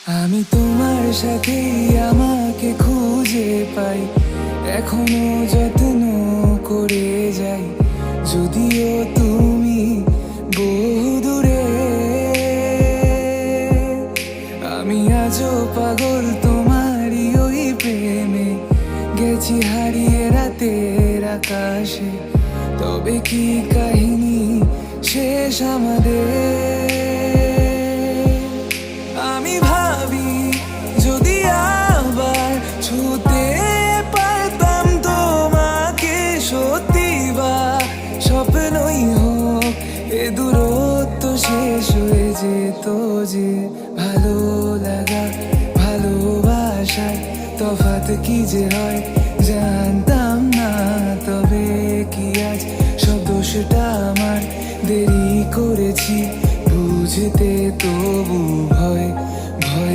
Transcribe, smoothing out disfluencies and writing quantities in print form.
আমি তোমার সাথেই আমাকে খুঁজে পাই, এখনো যত্ন করে যাই, যদিও তুমি বহুদূরে। আমি আজও পাগল তোমারই ওই প্রেমে, গেছি হারিয়ে রাতের আকাশে। তবে কি কাহিনী শেষ আমাদের? আমি ভাবি যদি আবার ছুতে পারতাম তোমাকে, সত্যি বা স্বপ্নই হোক এ দূরত্ব শেষ হয়ে যেত যে। ভালো লাগা ভালোবাসার তফাৎ কি যে হয় জানতাম না। তবে কি আজ সব দোষটা আমার, দেরি করেছি বুঝতে তবু